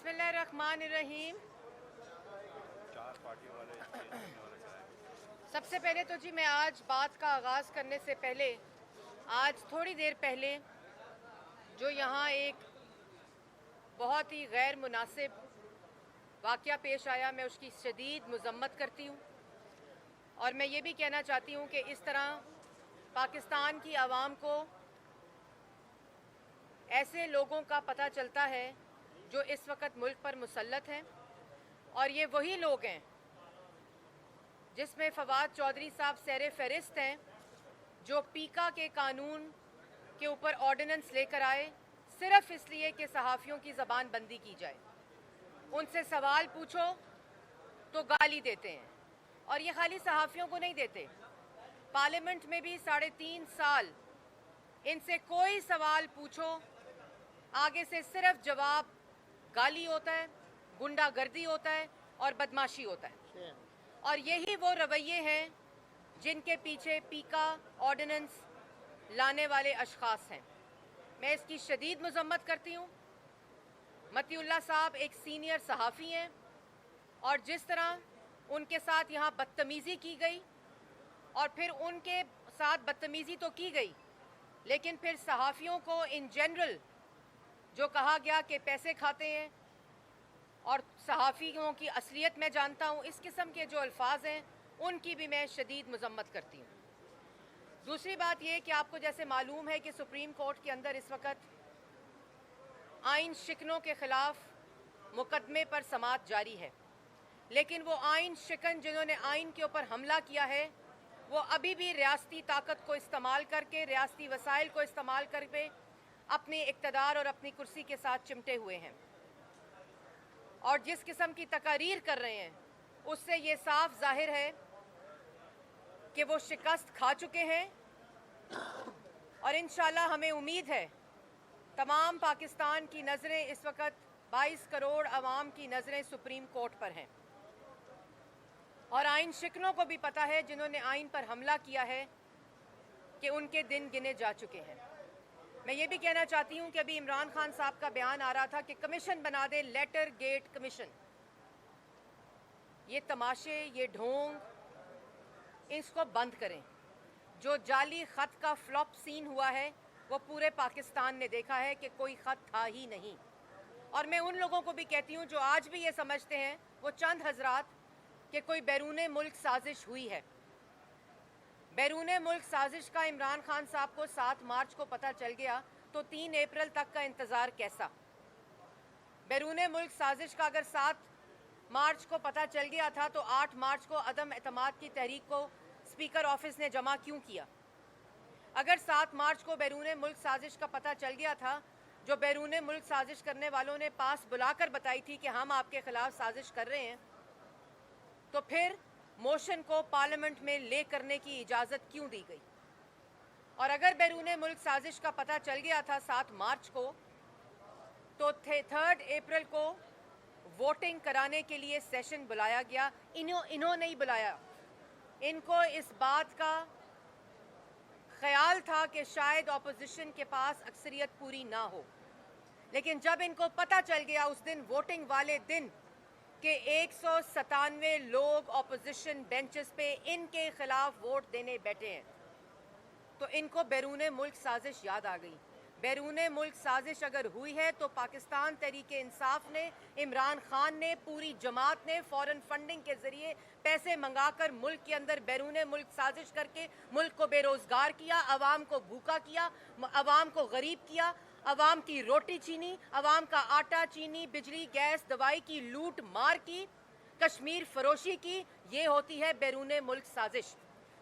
बिस्मिल्लाहिर्रहमानिर्रहीम। सबसे पहले तो जी मैं आज बात का आगाज़ करने से पहले आज थोड़ी देर पहले जो यहाँ एक बहुत ही गैर मुनासिब वाक़या पेश आया, मैं उसकी शदीद मज़म्मत करती हूँ। और मैं ये भी कहना चाहती हूँ कि इस तरह पाकिस्तान की आवाम को ऐसे लोगों का पता चलता है जो इस वक्त मुल्क पर मुसल्लत हैं, और ये वही लोग हैं जिसमें फवाद चौधरी साहब सैर फहरिस्त हैं, जो पीका के कानून के ऊपर ऑर्डिनेंस लेकर आए सिर्फ़ इसलिए कि सहाफ़ियों की ज़बान बंदी की जाए। उनसे सवाल पूछो तो गाली देते हैं, और ये खाली सहाफ़ियों को नहीं देते। पार्लियामेंट में भी 3.5 साल इनसे कोई सवाल पूछो, आगे से सिर्फ जवाब गाली होता है, गुंडागर्दी होता है और बदमाशी होता है। और यही वो रवैये हैं जिनके पीछे पीका ऑर्डिनेंस लाने वाले अशख़ास हैं। मैं इसकी शदीद मज़म्मत करती हूँ। मतीउल्लाह साहब एक सीनियर सहाफ़ी हैं, और जिस तरह उनके साथ यहाँ बदतमीज़ी की गई, और फिर उनके साथ बदतमीज़ी तो की गई, लेकिन फिर सहाफ़ियों को इन जनरल जो कहा गया कि पैसे खाते हैं, और सहाफ़ियों की असलियत मैं जानता हूँ, इस किस्म के जो अल्फाज हैं उनकी भी मैं शदीद मज़म्मत करती हूँ। दूसरी बात यह कि आपको जैसे मालूम है कि सुप्रीम कोर्ट के अंदर इस वक्त आइन शिकनों के ख़िलाफ़ मुकदमे पर समाअत जारी है, लेकिन वो आइन शिकन जिन्होंने आइन के ऊपर हमला किया है वो अभी भी रियासती ताकत को इस्तेमाल करके, रियासती वसाइल को इस्तेमाल करके अपने इक़्तिदार और अपनी कुर्सी के साथ चिमटे हुए हैं, और जिस किस्म की तकारीर कर रहे हैं उससे ये साफ जाहिर है कि वो शिकस्त खा चुके हैं। और इंशाअल्लाह हमें उम्मीद है, तमाम पाकिस्तान की नज़रें इस वक्त 22 करोड़ आवाम की नज़रें सुप्रीम कोर्ट पर हैं, और आइन शिकनों को भी पता है जिन्होंने आइन पर हमला किया है कि उनके दिन गिने जा चुके हैं। मैं ये भी कहना चाहती हूँ कि अभी इमरान खान साहब का बयान आ रहा था कि कमीशन बना दे, लेटर गेट कमीशन। ये तमाशे, ये ढोंग, इसको बंद करें। जो जाली ख़त का फ्लॉप सीन हुआ है वो पूरे पाकिस्तान ने देखा है कि कोई ख़त था ही नहीं। और मैं उन लोगों को भी कहती हूँ जो आज भी ये समझते हैं, वो चंद हजरात, कि कोई बैरूने मुल्क साजिश हुई है। बैरूने मुल्क साजिश का इमरान खान साहब को 7 मार्च को पता चल गया तो 3 अप्रैल तक का इंतज़ार कैसा? बैरूने मुल्क साजिश का अगर 7 मार्च को पता चल गया था तो 8 मार्च को अदम एतमाद की तहरीक को स्पीकर ऑफिस ने जमा क्यों किया? अगर 7 मार्च को बैरूने मुल्क साजिश का पता चल गया था, जो बैरूने मुल्क साजिश करने वालों ने पास बुलाकर बताई थी कि हम आपके खिलाफ साजिश कर रहे हैं, तो फिर मोशन को पार्लियामेंट में ले करने की इजाज़त क्यों दी गई? और अगर बैरूने मुल्क साजिश का पता चल गया था 7 मार्च को, तो 3 अप्रैल को वोटिंग कराने के लिए सेशन बुलाया गया। इन्होंने ही बुलाया। इनको इस बात का ख्याल था कि शायद ऑपोजिशन के पास अक्सरियत पूरी ना हो, लेकिन जब इनको पता चल गया उस दिन, वोटिंग वाले दिन, कि 197 लोग ऑपोजिशन बेंचेस पे इनके खिलाफ वोट देने बैठे हैं, तो इनको बैरूने मुल्क साजिश याद आ गई। बैरूने मुल्क साजिश अगर हुई है तो पाकिस्तान तहरीके इंसाफ ने, इमरान खान ने, पूरी जमात ने फॉरेन फंडिंग के ज़रिए पैसे मंगाकर मुल्क के अंदर बैरूने मुल्क साजिश करके मुल्क को बेरोज़गार किया, आवाम को भूखा किया, आवाम को गरीब किया, आवाम की रोटी छीनी, आवाम का आटा, चीनी, बिजली, गैस, दवाई की लूट मार की, कश्मीर फरोशी की। ये होती है बैरूने मुल्क साजिश।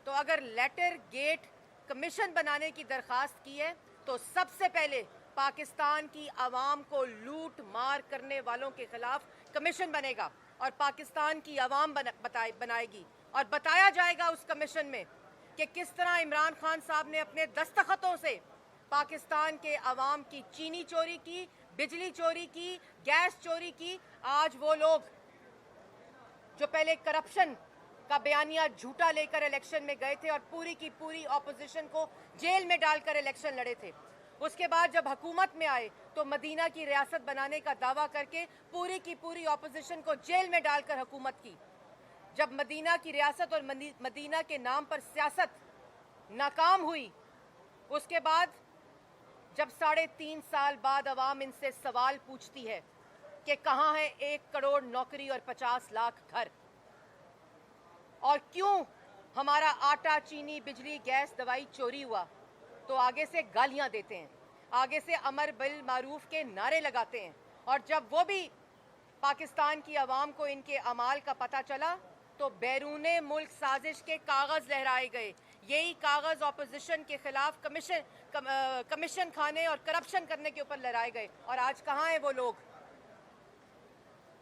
तो अगर लेटर गेट कमीशन बनाने की दरख्वास्त की है तो सबसे पहले पाकिस्तान की आवाम को लूट मार करने वालों के खिलाफ कमीशन बनेगा, और पाकिस्तान की आवाम बनाएगी, और बताया जाएगा उस कमीशन में कि किस तरह इमरान खान साहब ने अपने दस्तखतों से पाकिस्तान के आवाम की चीनी चोरी की, बिजली चोरी की, गैस चोरी की। आज वो लोग जो पहले करप्शन का बयानिया झूठा लेकर इलेक्शन में गए थे और पूरी की पूरी ऑपोजिशन को जेल में डालकर इलेक्शन लड़े थे, उसके बाद जब हुकूमत में आए तो मदीना की रियासत बनाने का दावा करके पूरी की पूरी ऑपोजिशन को जेल में डालकर हुकूमत की। जब मदीना की रियासत और मदीना के नाम पर सियासत नाकाम हुई, उसके बाद जब 3.5 साल बाद अवाम इनसे सवाल पूछती है कि कहाँ है 1 करोड़ नौकरी और 50 लाख घर, और क्यों हमारा आटा, चीनी, बिजली, गैस, दवाई चोरी हुआ, तो आगे से गालियां देते हैं, आगे से अमर बिल मारूफ के नारे लगाते हैं। और जब वो भी पाकिस्तान की आवाम को इनके अमाल का पता चला तो बैरूने मुल्क साजिश के कागज़ लहराए गए। यही कागज़ ऑपोजिशन के खिलाफ कमीशन खाने और करप्शन करने के ऊपर लहराए गए। और आज कहाँ हैं वो लोग?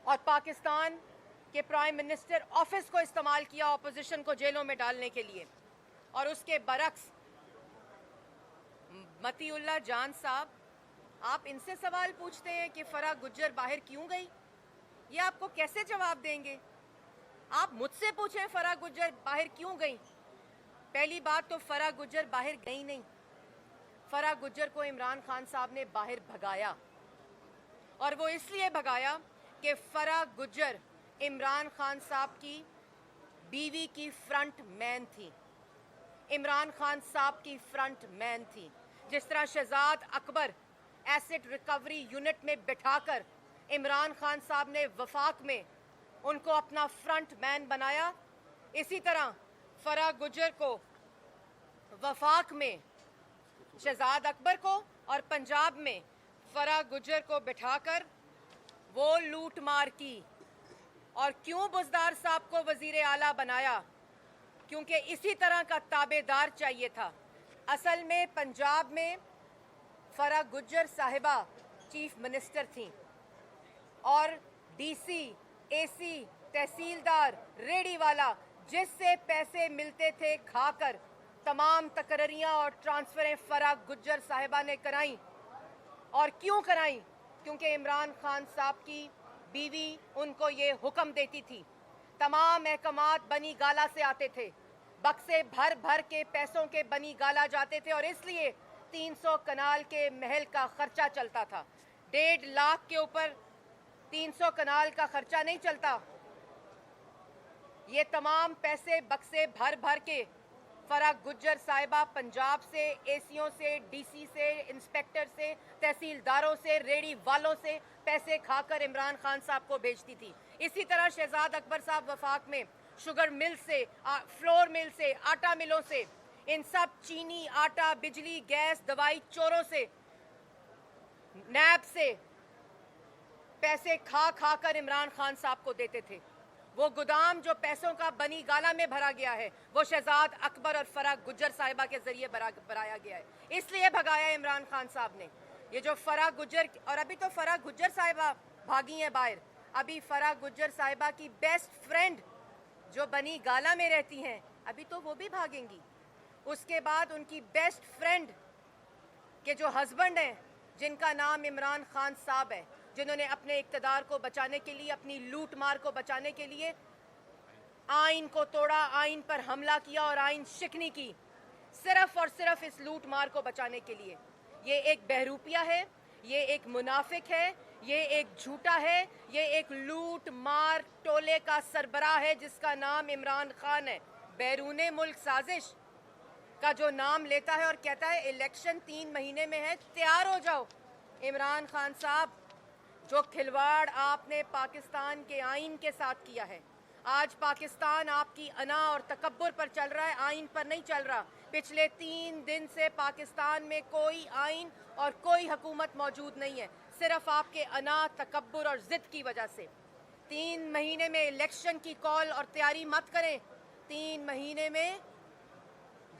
और पाकिस्तान के प्राइम मिनिस्टर ऑफिस को इस्तेमाल किया ऑपोजिशन को जेलों में डालने के लिए। और उसके बरक्स मतीउल्लाह जान साहब, आप इनसे सवाल पूछते हैं कि फराह गुज्जर बाहर क्यों गई? ये आपको कैसे जवाब देंगे? आप मुझसे पूछें फराह गुज्जर बाहर क्यों गई। पहली बात तो फराह गुज्जर बाहर गई नहीं, फराह गुज्जर को इमरान खान साहब ने बाहर भगाया। और वो इसलिए भगाया कि फराह गुज्जर इमरान खान साहब की बीवी की फ्रंट मैन थी, इमरान खान साहब की फ्रंट मैन थी। जिस तरह Shahzad Akbar asset recovery unit में बिठाकर इमरान खान साहब ने वफाक में उनको अपना फ्रंट मैन बनाया, इसी तरह फराह गुज्जर को वफाक में शहजाद अकबर को और पंजाब में फराह गुज्जर को बिठाकर वो लूट मार की। और क्यों बुज़दार साहब को वज़ीर आला बनाया? क्योंकि इसी तरह का ताबेदार चाहिए था। असल में पंजाब में फराह गुज्जर साहिबा चीफ मिनिस्टर थीं और डीसी, एसी, तहसीलदार, रेडी वाला जिससे पैसे मिलते थे खाकर तमाम तकररियां और ट्रांसफरें फराह गुज्जर साहिबा ने कराई। और क्यों कराई? क्योंकि इमरान खान साहब की बीवी उनको ये हुक्म देती थी। तमाम महकमात बनी गाला से आते थे, बक्से भर भर के पैसों के बनी गाला जाते थे और इसलिए 300 कनाल के महल का खर्चा चलता था। 1.5 लाख के ऊपर 300 कनाल का खर्चा नहीं चलता। ये तमाम पैसे बक्से भर भर के फराह गुज्जर साहिबा पंजाब से, एसीओं से, डीसी से, इंस्पेक्टर से, तहसीलदारों से, रेडी वालों से पैसे खाकर इमरान खान साहब को भेजती थी। इसी तरह शहजाद अकबर साहब वफाक में शुगर मिल से, फ्लोर मिल से, आटा मिलों से, इन सब चीनी, आटा, बिजली, गैस, दवाई चोरों से, नैब से पैसे खा खा कर इमरान खान साहब को देते थे। वो गोदाम जो पैसों का बनी गाला में भरा गया है वो शहजाद अकबर और फराह गुज्जर साहिबा के जरिए भराया गया है, इसलिए भगाया इमरान खान साहब ने। ये जो फराह गुज्जर, और अभी तो फराह गुज्जर साहिबा भागी हैं बाहर, अभी फराह गुज्जर साहिबा की बेस्ट फ्रेंड जो बनी गाला में रहती हैं अभी तो वो भी भागेंगी। उसके बाद उनकी बेस्ट फ्रेंड के जो हस्बैंड हैं जिनका नाम इमरान खान साहब है, जिन्होंने अपने इक़्तिदार को बचाने के लिए, अपनी लूट मार को बचाने के लिए आइन को तोड़ा, आइन पर हमला किया और आइन शिकनी की, सिर्फ और सिर्फ इस लूट मार को बचाने के लिए। ये एक बहरूपिया है, ये एक मुनाफिक है, ये एक झूठा है, ये एक लूट मार टोले का सरबराह है जिसका नाम इमरान खान है। बैरूने मुल्क साजिश का जो नाम लेता है और कहता है इलेक्शन 3 महीने में है, तैयार हो जाओ। इमरान खान साहब, जो खिलवाड़ आपने पाकिस्तान के आइन के साथ किया है, आज पाकिस्तान आपकी अना और तकब्बुर पर चल रहा है, आइन पर नहीं चल रहा। पिछले 3 दिन से पाकिस्तान में कोई आइन और कोई हुकूमत मौजूद नहीं है, सिर्फ आपके अना, तकब्बुर और ज़िद की वजह से। 3 महीने में इलेक्शन की कॉल और तैयारी मत करें, 3 महीने में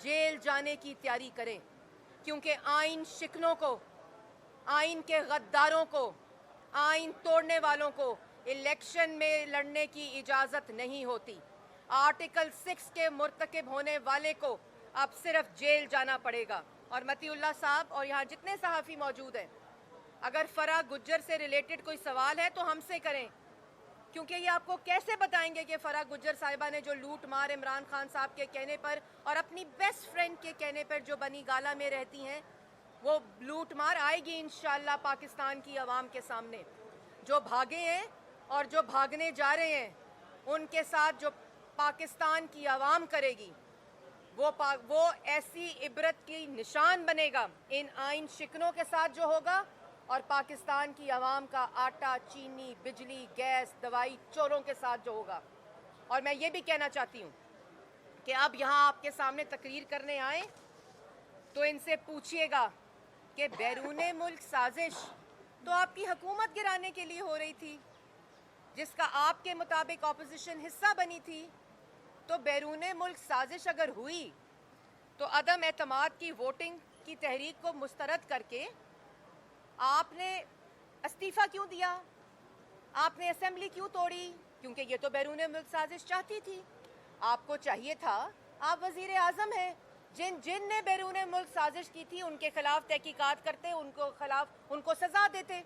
जेल जाने की तैयारी करें, क्योंकि आइन शिकनों को, आइन के गद्दारों को, आइन तोड़ने वालों को इलेक्शन में लड़ने की इजाज़त नहीं होती। आर्टिकल 6 के मुर्तकिब होने वाले को अब सिर्फ जेल जाना पड़ेगा। और मतीउल्लाह साहब और यहाँ जितने सहाफ़ी मौजूद हैं, अगर फराह गुज्जर से रिलेटेड कोई सवाल है तो हमसे करें, क्योंकि ये आपको कैसे बताएंगे कि फराह गुज्जर साहिबा ने जो लूट मार इमरान खान साहब के कहने पर और अपनी बेस्ट फ्रेंड के कहने पर जो बनी गाला में रहती हैं, वो लूट मार आएगी इंशाअल्लाह पाकिस्तान की आवाम के सामने। जो भागे हैं और जो भागने जा रहे हैं, उनके साथ जो पाकिस्तान की आवाम करेगी वो ऐसी इबरत की निशान बनेगा इन आइन शिकनों के साथ जो होगा, और पाकिस्तान की आवाम का आटा, चीनी, बिजली, गैस, दवाई चोरों के साथ जो होगा। और मैं ये भी कहना चाहती हूँ कि अब यहाँ आपके सामने तकरीर करने आए तो इनसे पूछिएगा कि बैरूने मुल्क साजिश तो आपकी हुकूमत गिराने के लिए हो रही थी, जिसका आपके मुताबिक ऑपोजिशन हिस्सा बनी थी। तो बैरूने मुल्क साजिश अगर हुई तो अदम एतमाद की वोटिंग की तहरीक को मुस्तरद करके आपने इस्तीफ़ा क्यों दिया? आपने असेंबली क्यों तोड़ी? क्योंकि ये तो बैरूने मुल्क साजिश चाहती थी। आपको चाहिए था, आप वज़ीर आज़म हैं, जिन ने बैरूने मुल्क साजिश की थी उनके खिलाफ तहकीकात करते, उनको सज़ा देते।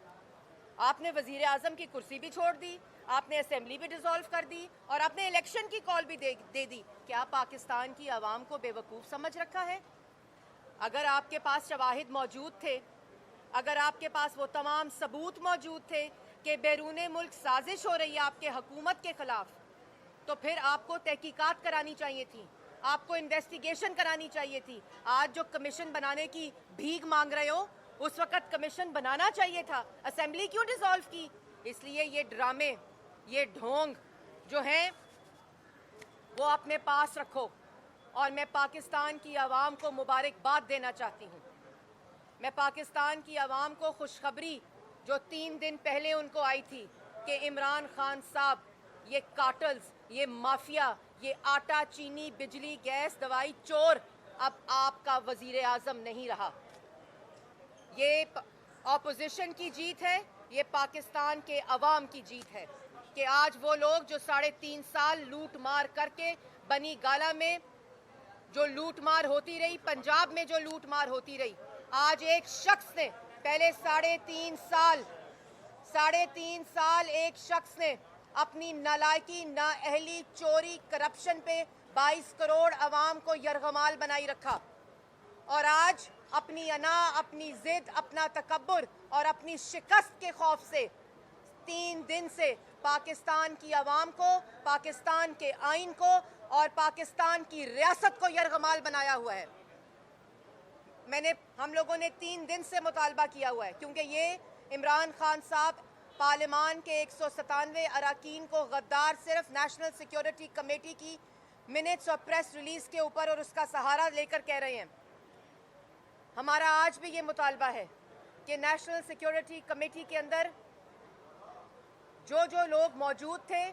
आपने वज़ीर आज़म की कुर्सी भी छोड़ दी, आपने असेंबली भी डिसॉल्व कर दी और आपने इलेक्शन की कॉल भी दे दी। क्या पाकिस्तान की आवाम को बेवकूफ़ समझ रखा है? अगर आपके पास शवाहिद मौजूद थे, अगर आपके पास वो तमाम सबूत मौजूद थे कि बैरूने मुल्क साजिश हो रही है आपके हुकूमत के ख़िलाफ़, तो फिर आपको तहकीकात करानी चाहिए थी, आपको इन्वेस्टिगेशन करानी चाहिए थी। आज जो कमीशन बनाने की भीख मांग रहे हो, उस वक़्त कमीशन बनाना चाहिए था। असेंबली क्यों डिसॉल्व की? इसलिए ये ड्रामे, ये ढोंग जो हैं वो अपने पास रखो। और मैं पाकिस्तान की आवाम को मुबारकबाद देना चाहती हूँ। मैं पाकिस्तान की आवाम को खुशखबरी जो 3 दिन पहले उनको आई थी कि इमरान खान साहब, ये कार्टल्स, ये माफिया, ये आटा, चीनी, बिजली, गैस, दवाई चोर अब आपका वज़ीर आज़म नहीं रहा। ये ऑपोजिशन की जीत है, ये पाकिस्तान के अवाम की जीत है कि आज वो लोग जो 3.5 साल लूट मार करके बनी गाला में जो लूट मार होती रही, पंजाब में जो लूट मार होती रही, आज एक शख्स ने पहले 3.5 साल एक शख्स ने अपनी नालायकी, नाअहली, चोरी, करप्शन पे 22 करोड़ अवाम को यरगमाल बनाई रखा। और आज अपनी अना, अपनी जिद, अपना तकब्बुर और अपनी शिकस्त के खौफ से 3 दिन से पाकिस्तान की आवाम को, पाकिस्तान के आइन को और पाकिस्तान की रियासत को यरगमाल बनाया हुआ है। हम लोगों ने 3 दिन से मुतालबा किया हुआ है, क्योंकि ये इमरान खान साहब पार्लियामान के 197 अरकान को गद्दार सिर्फ नेशनल सिक्योरिटी कमेटी की मिनट्स और प्रेस रिलीज़ के ऊपर और उसका सहारा लेकर कह रहे हैं। हमारा आज भी ये मुतालबा है कि नेशनल सिक्योरिटी कमेटी के अंदर जो लोग मौजूद थे,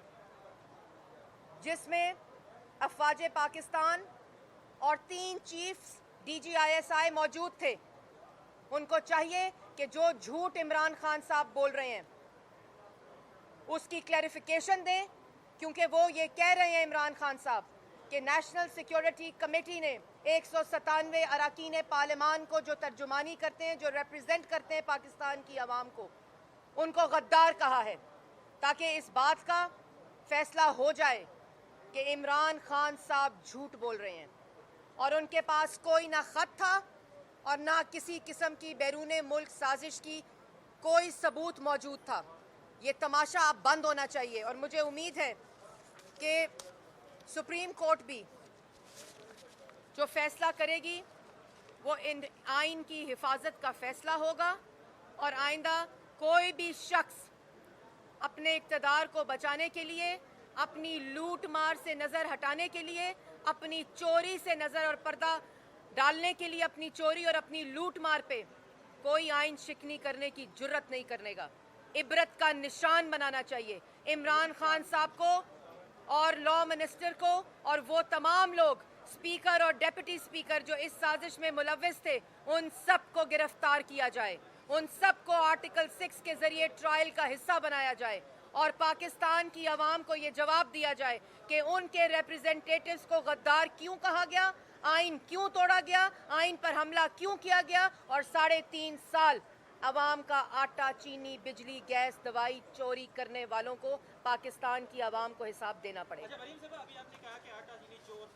जिसमें अफवाज पाकिस्तान और 3 चीफ्स DGISI मौजूद थे, उनको चाहिए कि जो झूठ इमरान खान साहब बोल रहे हैं उसकी क्लैरिफिकेशन दें, क्योंकि वो ये कह रहे हैं इमरान खान साहब कि नेशनल सिक्योरिटी कमेटी ने 197 अरकान पार्लियामान को जो तर्जुमानी करते हैं, जो रिप्रेजेंट करते हैं पाकिस्तान की आवाम को, उनको गद्दार कहा है, ताकि इस बात का फैसला हो जाए कि इमरान खान साहब झूठ बोल रहे हैं और उनके पास कोई ना ख़त था और ना किसी किस्म की बैरूने मुल्क साजिश की कोई सबूत मौजूद था। ये तमाशा अब बंद होना चाहिए और मुझे उम्मीद है कि सुप्रीम कोर्ट भी जो फैसला करेगी वो इन आइन की हिफाजत का फैसला होगा और आइंदा कोई भी शख्स अपने इक़्तिदार को बचाने के लिए, अपनी लूट मार से नज़र हटाने के लिए, अपनी चोरी से नज़र और पर्दा डालने के लिए, अपनी चोरी और अपनी लूट मार पे कोई आइन शिकनी करने की जुर्रत नहीं करने का। इबरत का निशान बनाना चाहिए इमरान खान साहब को और लॉ मिनिस्टर को और वो तमाम लोग, स्पीकर और डेप्यूटी स्पीकर जो इस साजिश में मुलव्विस थे, उन सब को गिरफ्तार किया जाए, उन सब को आर्टिकल 6 के ज़रिए ट्रायल का हिस्सा बनाया जाए और पाकिस्तान की आवाम को ये जवाब दिया जाए कि उनके रिप्रेजेंटेटिव्स को गद्दार क्यों कहा गया, आइन क्यों तोड़ा गया, आइन पर हमला क्यों किया गया और 3.5 साल आवाम का आटा, चीनी, बिजली, गैस, दवाई चोरी करने वालों को पाकिस्तान की आवाम को हिसाब देना पड़ेगा। अच्छा, वरीम साहब, अभी आपने कहा कि आटा, चीनी चोर,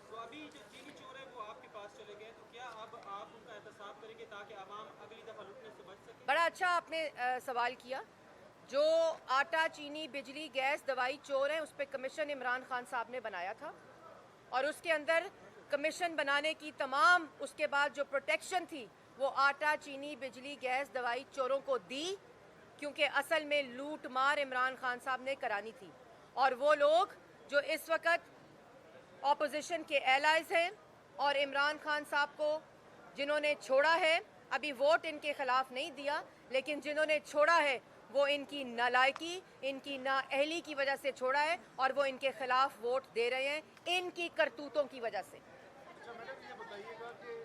तो अभी जो चीनी चोर है वो आपके पास चले गए, तो क्या अब आप उनका एहतसाब करेंगे ताकि आवाम अगली दफ़ा लूटने से बच सके? बड़ा अच्छा आपने सवाल किया। जो आटा, चीनी, बिजली, गैस, दवाई चोर हैं, उस पर कमीशन इमरान खान साहब ने बनाया था और उसके अंदर कमीशन बनाने की तमाम उसके बाद जो प्रोटेक्शन थी वो आटा, चीनी, बिजली, गैस, दवाई चोरों को दी, क्योंकि असल में लूट मार इमरान खान साहब ने करानी थी। और वो लोग जो इस वक्त ऑपोजिशन के एलाइज हैं और इमरान खान साहब को जिन्होंने छोड़ा है, अभी वोट इनके खिलाफ नहीं दिया, लेकिन जिन्होंने छोड़ा है वो इनकी नालायकी, इनकी नाअहली की वजह से छोड़ा है और वो इनके खिलाफ वोट दे रहे हैं इनकी करतूतों की वजह से। अच्छा मैडम, ये बताइएगा कि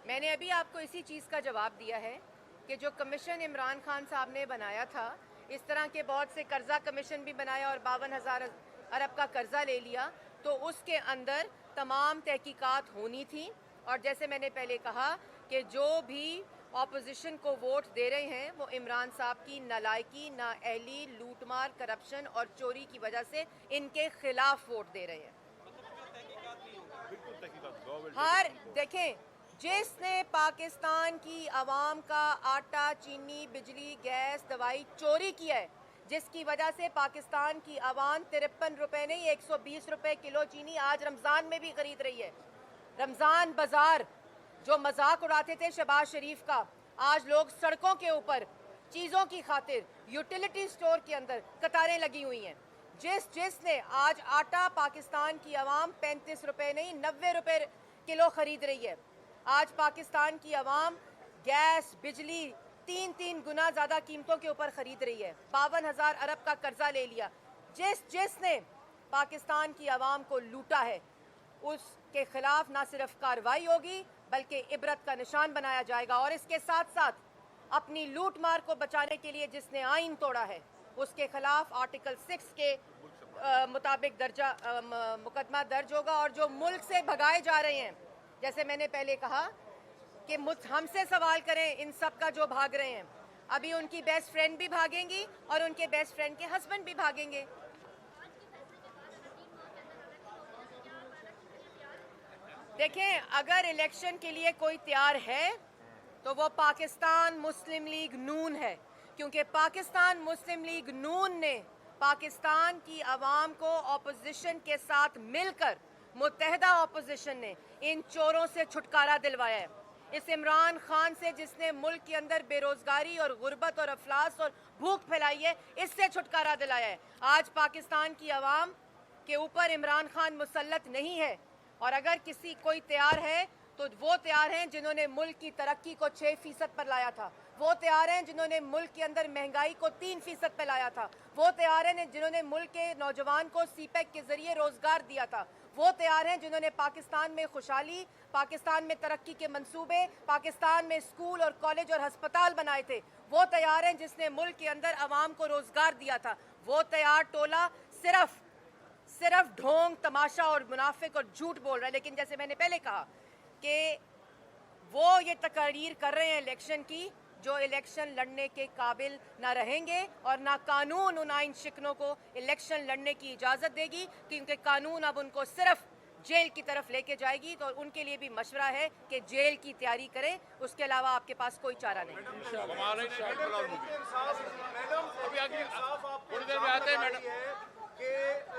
मैंने अभी आपको इसी चीज़ का जवाब दिया है कि जो कमीशन इमरान खान साहब ने बनाया था, इस तरह के बहुत से कर्जा कमीशन भी बनाया और 52,000 अरब का कर्जा ले लिया, तो उसके अंदर तमाम तहकीकात होनी थी। और जैसे मैंने पहले कहा कि जो भी ऑपोजिशन को वोट दे रहे हैं वो इमरान साहब की नालायकी, नाअहली, लूटमार, करप्शन और चोरी की वजह से इनके खिलाफ वोट दे रहे हैं। बिल्कुल तहकीकात हर देखें, जिसने पाकिस्तान की आवाम का आटा, चीनी, बिजली, गैस, दवाई चोरी किया है, जिसकी वजह से पाकिस्तान की आवाम 53 रुपए नहीं 120 रुपए किलो चीनी आज रमज़ान में भी खरीद रही है। रमज़ान बाजार जो मजाक उड़ाते थे शहबाज शरीफ का, आज लोग सड़कों के ऊपर चीज़ों की खातिर यूटिलिटी स्टोर के अंदर कतारें लगी हुई हैं। जिसने आज आटा पाकिस्तान की आवाम 35 रुपए नहीं 90 रुपए किलो खरीद रही है। आज पाकिस्तान की आवाम गैस, बिजली 3-3 गुना ज़्यादा कीमतों के ऊपर ख़रीद रही है। 52,000 अरब का कर्जा ले लिया। जिसने पाकिस्तान की आवाम को लूटा है उसके खिलाफ ना सिर्फ कार्रवाई होगी बल्कि इबरत का निशान बनाया जाएगा। और इसके साथ साथ अपनी लूट मार को बचाने के लिए जिसने आइन तोड़ा है उसके खिलाफ आर्टिकल 6 के मुताबिक मुकदमा दर्ज होगा। और जो मुल्क से भगाए जा रहे हैं, जैसे मैंने पहले कहा कि हमसे सवाल करें इन सब का जो भाग रहे हैं, अभी उनकी बेस्ट फ्रेंड भी भागेंगी और उनके बेस्ट फ्रेंड के हस्बैंड भी भागेंगे। देखें, अगर इलेक्शन के लिए कोई तैयार है तो वो पाकिस्तान मुस्लिम लीग नून है, क्योंकि पाकिस्तान मुस्लिम लीग नून ने पाकिस्तान की आवाम को ऑपोजिशन के साथ मिलकर, मुत्तहदा ऑपोजिशन ने इन चोरों से छुटकारा दिलवाया है। इस इमरान खान से जिसने मुल्क के अंदर बेरोजगारी और गुर्बत और अफलास और भूख फैलाई है, इससे छुटकारा दिलाया है। आज पाकिस्तान की आवाम के ऊपर इमरान खान मुसल्लत नहीं है। और अगर किसी कोई तैयार है तो वो तैयार हैं जिन्होंने मुल्क की तरक्की को 6% पर लाया था। वो तैयार हैं जिन्होंने मुल्क के अंदर महंगाई को 3% पर लाया था। वो तैयार हैं जिन्होंने मुल्क के नौजवान को सीपैक के जरिए रोजगार दिया था। वो तैयार हैं जिन्होंने पाकिस्तान में खुशहाली, पाकिस्तान में तरक्की के मंसूबे, पाकिस्तान में स्कूल और कॉलेज और हस्पताल बनाए थे। वो तैयार हैं जिसने मुल्क के अंदर आवाम को रोजगार दिया था। वो तैयार टोला सिर्फ ढोंग, तमाशा और मुनाफिक और झूठ बोल रहा है। लेकिन जैसे मैंने पहले कहा कि वो ये तकरीर कर रहे हैं इलेक्शन की जो इलेक्शन लड़ने के काबिल ना रहेंगे और ना कानून उन आइन शिकनों को इलेक्शन लड़ने की इजाज़त देगी, क्योंकि कानून अब उनको सिर्फ जेल की तरफ लेके जाएगी। तो उनके लिए भी मशवरा है कि जेल की तैयारी करें, उसके अलावा आपके पास कोई चारा नहीं। कि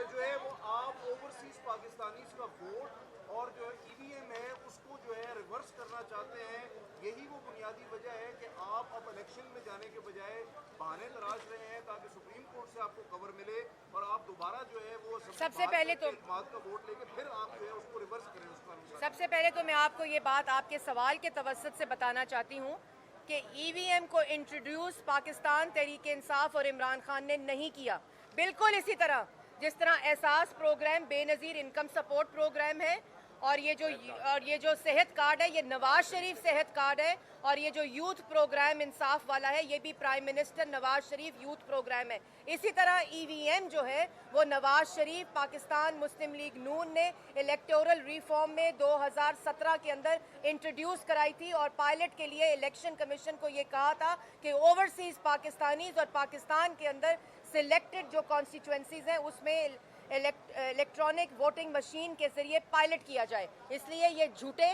जो है वो आप ओवरसीज पाकिस्तानीज का वोट और जो ईवीएम है उसको जो है रिवर्स करना चाहते हैं। यही वो बुनियादी वजह है कि आप अब इलेक्शन में जाने के बजाय बहाने तराश रहे हैं ताकि सुप्रीम कोर्ट से आपको कवर मिले और आप दोबारा जो है वो सबसे पहले तो का वोट लेके फिर आप जो है उसको रिवर्स करें उसका। सबसे पहले तो मैं आपको ये बात आपके सवाल के तवस्सुत से बताना चाहती हूँ कि ईवीएम को इंट्रोड्यूस पाकिस्तान तहरीक इंसाफ और इमरान खान ने नहीं किया। बिल्कुल इसी तरह जिस तरह Ehsaas program Benazir income support program है और ये जो सेहत कार्ड है ये नवाज शरीफ सेहत कार्ड है, और ये जो यूथ प्रोग्राम इंसाफ वाला है ये भी prime minister Nawaz Sharif youth programme है। इसी तरह ईवीएम जो है वो नवाज शरीफ पाकिस्तान मुस्लिम लीग नून ने इलेक्टोरल रिफॉर्म में 2017 के अंदर इंट्रोड्यूस कराई थी, और पायलट के लिए इलेक्शन कमीशन को ये कहा था कि ओवरसीज पाकिस्तानीज और पाकिस्तान के अंदर सिलेक्टेड जो कॉन्स्टिट्यूएंसीज हैं उसमें इलेक्ट्रॉनिक वोटिंग मशीन के जरिए पायलट किया जाए। इसलिए ये झूठे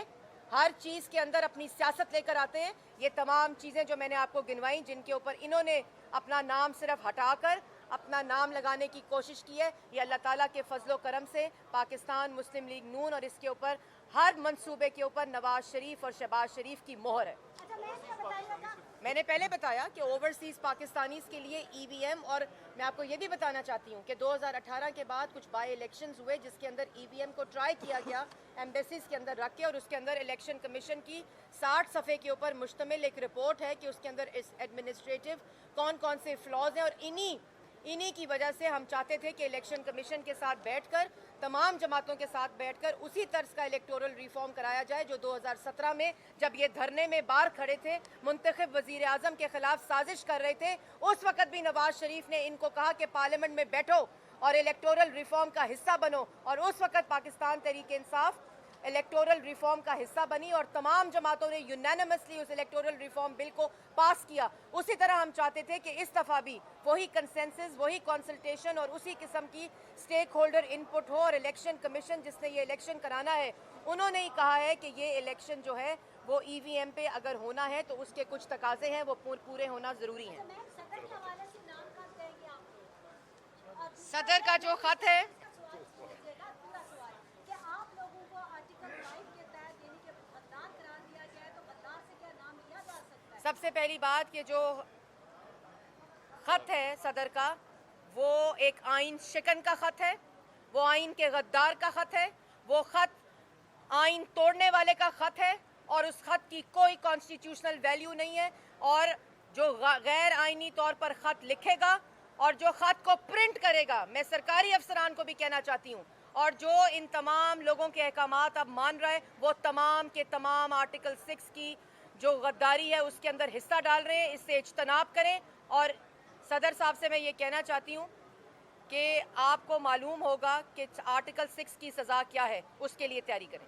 हर चीज़ के अंदर अपनी सियासत लेकर आते हैं। ये तमाम चीज़ें जो मैंने आपको गिनवाई जिनके ऊपर इन्होंने अपना नाम सिर्फ हटाकर अपना नाम लगाने की कोशिश की है, ये अल्लाह ताला के फजलो करम से पाकिस्तान मुस्लिम लीग नून और इसके ऊपर हर मंसूबे के ऊपर नवाज शरीफ और शहबाज शरीफ की मोहर है। मैंने पहले बताया कि ओवरसीज़ पाकिस्तानीज़ के लिए ईवीएम, और मैं आपको ये भी बताना चाहती हूँ कि 2018 के बाद कुछ बाई इलेक्शंस हुए जिसके अंदर ईवीएम को ट्राई किया गया एम्बेसीज़ के अंदर रख के, और उसके अंदर इलेक्शन कमीशन की 60 सफ़े के ऊपर मुश्तमिल एक रिपोर्ट है कि उसके अंदर इस एडमिनिस्ट्रेटिव कौन कौन से फ्लॉज हैं, और इन्हीं की वजह से हम चाहते थे कि इलेक्शन कमीशन के साथ बैठकर तमाम जमातों के साथ बैठकर उसी तर्ज का इलेक्टोरल रिफॉर्म कराया जाए जो 2017 में जब ये धरने में बाहर खड़े थे मुंतखब वजीर आजम के खिलाफ साजिश कर रहे थे, उस वक्त भी नवाज शरीफ ने इनको कहा कि पार्लियामेंट में बैठो और इलेक्टोरल रिफॉर्म का हिस्सा बनो, और उस वक्त पाकिस्तान तहरीक इंसाफ इलेक्टोरल रिफॉर्म का हिस्सा बनी और तमाम जमातों ने यूनानिमसली उस इलेक्टोरल रिफॉर्म बिल को पास किया। उसी तरह हम चाहते थे कि इस दफ़ा भी वही कंसेंसस, वही कंसल्टेशन और उसी किस्म की स्टेक होल्डर इनपुट हो, और इलेक्शन कमीशन जिसने ये इलेक्शन कराना है उन्होंने ही कहा है कि ये इलेक्शन जो है वो ईवीएम पे अगर होना है तो उसके कुछ तकाजे हैं वो पूरे होना ज़रूरी हैं। सदर का जो ख़त है सबसे पहली बात कि जो ख़त है सदर का वो एक आइन शिकन का ख़त है, वो आइन के गद्दार का ख़त है, वो ख़त आइन तोड़ने वाले का ख़त है, और उस ख़त की कोई कॉन्स्टिट्यूशनल वैल्यू नहीं है। और जो गैर आइनी तौर पर ख़त लिखेगा और जो ख़त को प्रिंट करेगा, मैं सरकारी अफसरान को भी कहना चाहती हूँ, और जो इन तमाम लोगों के अहकामात अब मान रहा है वो तमाम के तमाम आर्टिकल 6 की जो गद्दारी है उसके अंदर हिस्सा डाल रहे हैं। इससे इज्तनाब करें, और सदर साहब से मैं ये कहना चाहती हूँ कि आपको मालूम होगा कि आर्टिकल 6 की सज़ा क्या है, उसके लिए तैयारी करें।